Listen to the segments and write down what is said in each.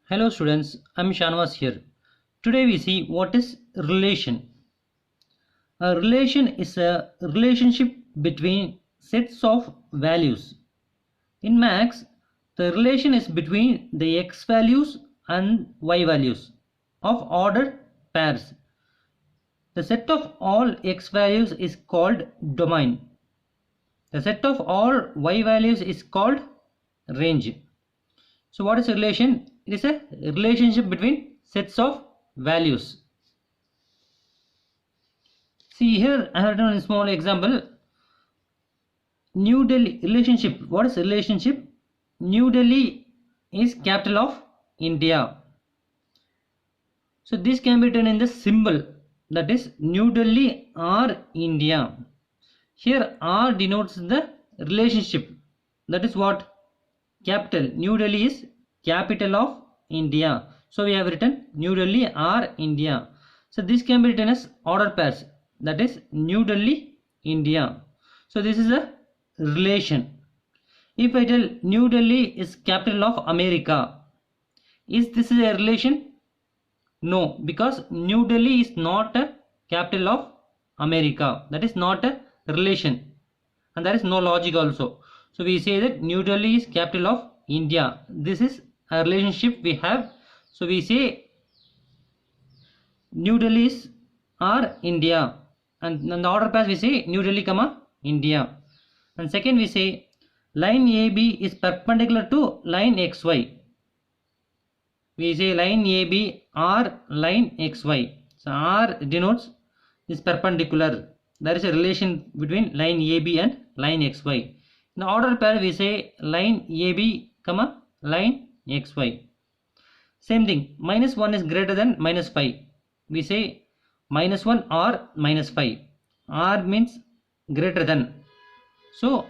Hello students, I'm Shanwas here. Today we see what is relation. A relation is a relationship between sets of values. In maths, the relation is between the x values and y values of ordered pairs. The set of all x values is called domain. The set of all y values is called range. So what is a relation? It is a relationship between sets of values. See here I have done a small example. New Delhi relationship. What is relationship? New Delhi is capital of India. So this can be written in the symbol, that is New Delhi or India. Here R denotes the relationship. That is what? Capital. New Delhi is capital of India. So we have written New Delhi or India. So this can be written as order pairs. That is New Delhi, India. So this is a relation. If I tell New Delhi is capital of America, is this a relation? No, because New Delhi is not a capital of America. That is not a relation. And there is no logic also. So we say that New Delhi is capital of India. This is a relationship we have. So we say New Delhi is or India. And in the order pass we say New Delhi, comma India. And second we say line AB is perpendicular to line XY. We say line AB or line XY. So R denotes is perpendicular. There is a relation between line AB and line XY. In the order pair we say line AB, comma line XY. Same thing, minus 1 is greater than minus 5. We say minus 1 or minus 5. R means greater than. So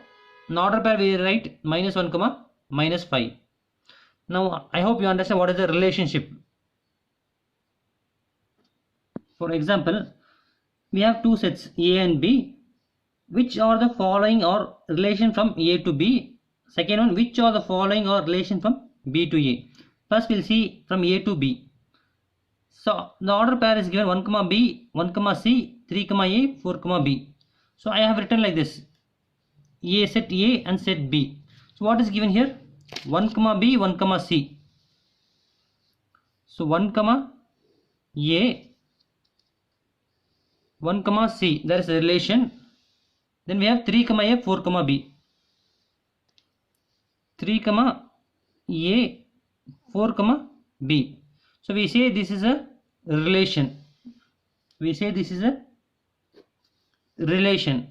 in order pair we write minus 1, comma minus 5. Now I hope you understand what is the relationship. For example, we have two sets A and B. Which are the following or relation from A to B? Second one, which are the following or relation from B to A? First we'll see from A to B. So the order pair is given 1 comma B, 1 comma C, 3 comma A, 4 comma B. So I have written like this: A, set A and set B. So what is given here? 1 comma B, 1 comma C. So 1 comma A, 1 comma C, there is a relation. Then we have 3 comma A, 4 comma B. 3 comma A, 4 comma B. So we say this is a relation. We say this is a relation.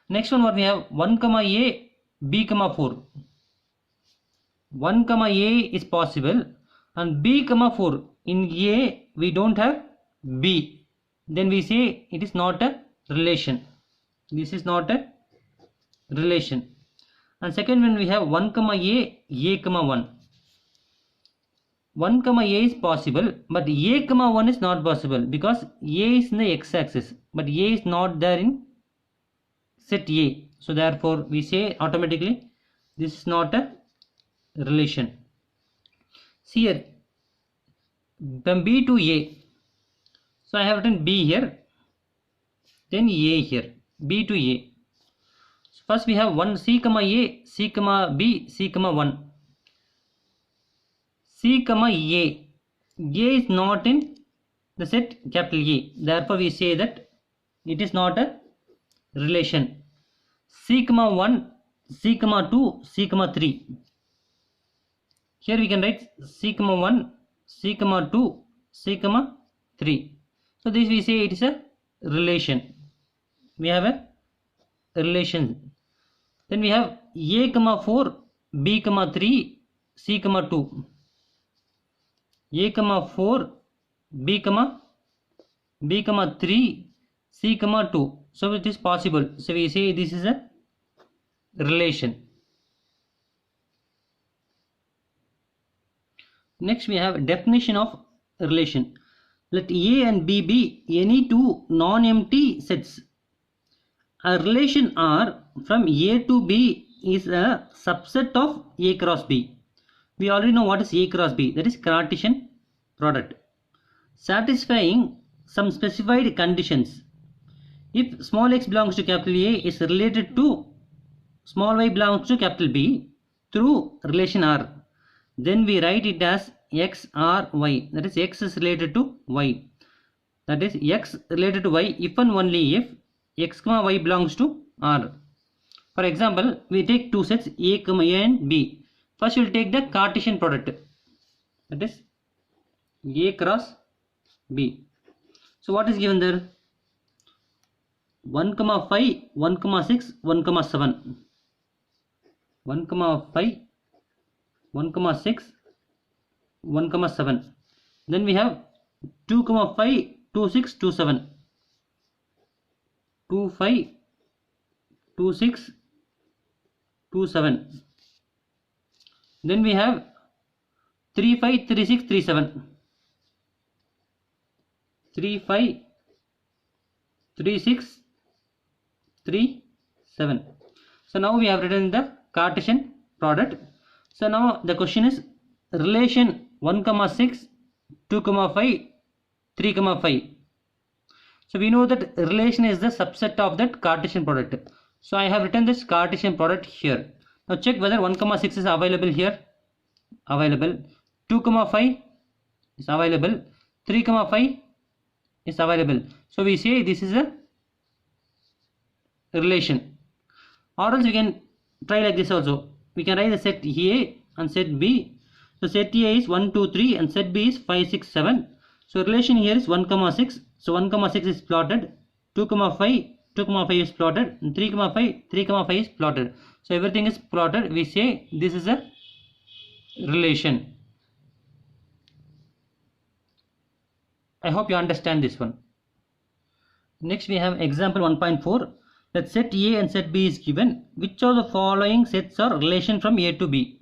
Next one, what we have? 1 comma A, B comma 4. 1 comma A is possible and B comma 4. In A we don't have B. Then we say it is not a relation. This is not a relation. And second one we have 1 comma A comma 1. 1 comma A is possible, but A comma 1 is not possible because A is in the x-axis, but A is not there in set A. So therefore we say automatically this is not a relation. See here, from B to A. So I have written B here, then A here. B to A. So first we have 1 C comma A, C comma B, C comma 1. C comma A. A is not in the set capital A. Therefore we say that it is not a relation. C comma 1, C comma 2, C comma 3. Here we can write C comma 1, C comma 2, C comma 3. So this we say it is a relation. We have a relation. Then we have A comma 4, B comma 3, C comma 2. A comma 4, B comma 3, C comma 2. So it is possible. So we say this is a relation. Next we have definition of relation. Let A and B be any two non-empty sets. A relation R from A to B is a subset of A cross B. We already know what is A cross B, that is Cartesian product. Satisfying some specified conditions. If small x belongs to capital A is related to small y belongs to capital B through relation R, then we write it as x r y, that is x is related to y, that is x related to y if and only if x comma y belongs to R. For example, we take two sets A, and B. First we will take the Cartesian product, that is A cross B. So what is given there? 1, 5, 1, 6, 1, 7. 1, 5, 1, 6, 1, 7. Then we have 2, 5, 2, 6, 2, 7. 2, 5, 2, 6, 2, 7. Then we have 3, 5, 3, 6, 3, 7. 3, 5, 3, 6, 3, 7. So now we have written the Cartesian product. So now the question is relation 1, 6, 2, 5, 3, 5. So we know that relation is the subset of that Cartesian product. So I have written this Cartesian product here. Now check whether 1, 6 is available here. Available. 2, 5 is available. 3, 5 is available. So we say this is a relation. Or else we can try like this also. We can write the set A and set B. So set A is 1, 2, 3 and set B is 5, 6, 7. So relation here is 1, 6. So 1, 6 is plotted. 2, 5, 2, 5 is plotted. And 3, 5, 3, 5 is plotted. So everything is plotted. We say this is a relation. I hope you understand this one. Next we have example 1.4. That set A and set B is given. Which of the following sets are relation from A to B?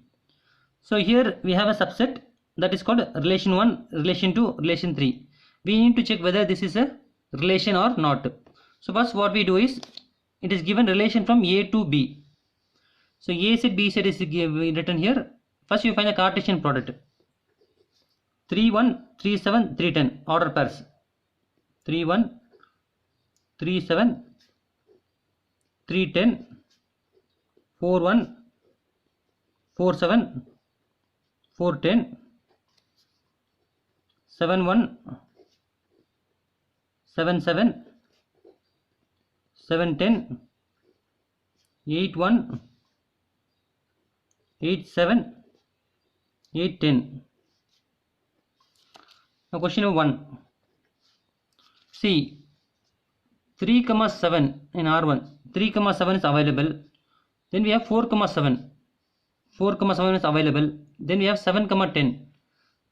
So here we have a subset that is called relation 1, relation 2, relation 3. We need to check whether this is a relation or not. So first what we do is, it is given relation from A to B. So A set B set is written here. First you find the Cartesian product. 3, 1, 3, 7, 3, 10 order pairs. 3, 1, 3, 7, 3, 10, 4, 1, 4, 7, 4, 10, 7, 1, 7, 7, 7, 10, 8, 1, 8, 7, 8, 10. Now question number 1. See 3, 7 in R1. 3, 7 is available. Then we have 4, 7. 4, 7 is available. Then we have 7, 10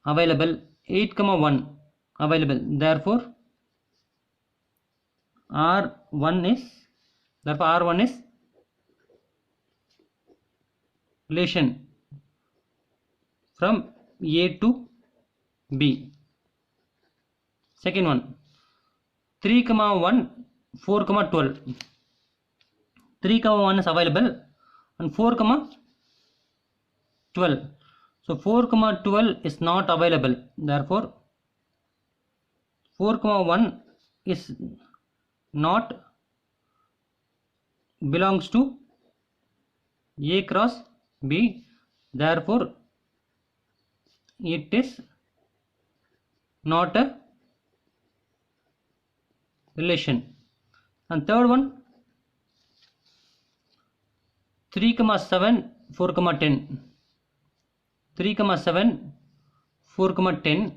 available. 8, 1 available. Therefore R1 is relation from A to B. Second one, 3, 1, 4, 12. 3, 1 is available and 4, 12. So 4, 12 is not available. Therefore 4, 1 is not belongs to A cross B. Therefore it is not a relation. And third one, 3, 7, 4, 10. 3, 7, 4, 10.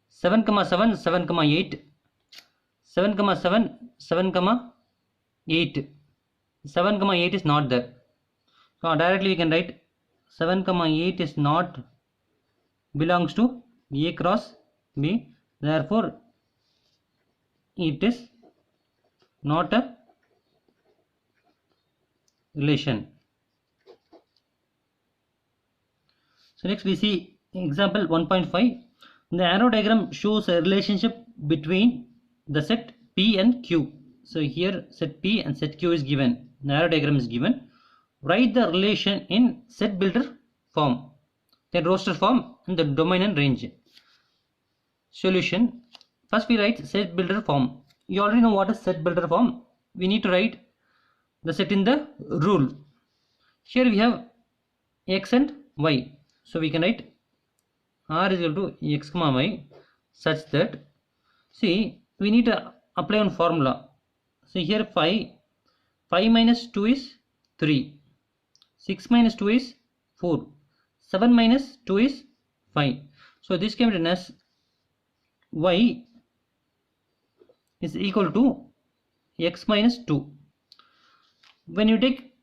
7, 7, 7, 8. 7, 7, 7, 8. 7, 8 is not there. So directly we can write 7, 8 is not belongs to A cross B. Therefore it is not a relation. So next we see example 1.5. The arrow diagram shows a relationship between the set P and Q. So here set P and set Q is given. The arrow diagram is given. Write the relation in set builder form. then roster form, and the domain and range. Solution. First we write set builder form. You already know what is set builder form. We need to write the set in the rule. Here we have x and y. So we can write r is equal to x comma y such that, see, we need to apply one formula. See here 5 minus 2 is 3, 6 minus 2 is 4, 7 minus 2 is 5. So this can be written as y is equal to x minus 2. When you take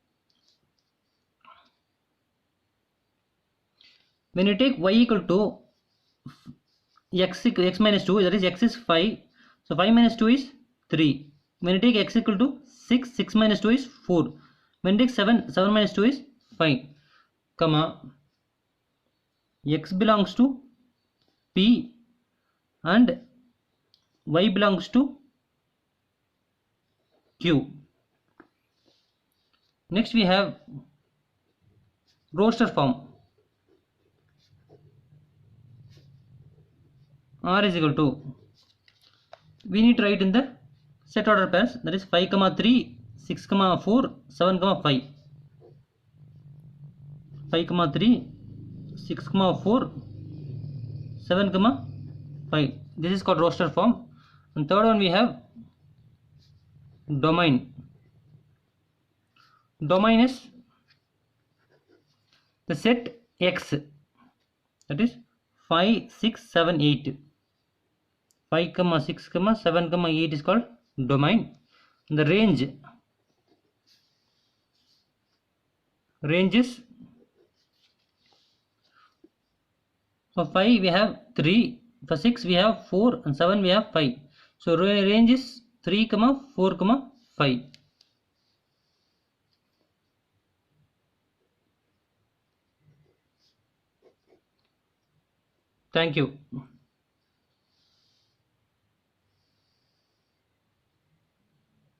y equal to x minus 2, that is x is 5, so 5 minus 2 is 3. When you take x equal to 6 minus 2 is 4. When you take 7 minus 2 is 5, comma, x belongs to P and y belongs to Q. Next we have roster form. R is equal to, we need to write in the set order pairs, that is 5 comma 3, 6 comma 4, 7 comma 5. 5 comma 3, 6 comma 4, 7 comma 5. This is called roster form. And third one we have domain. Domain is the set X, that is 5, 6, 7, 8. 5 comma 6 comma 7 comma 8 is called domain. And the range is, for 5 we have 3, for 6 we have 4, and 7 we have 5. So range is 3 comma 4 comma 5. Thank you.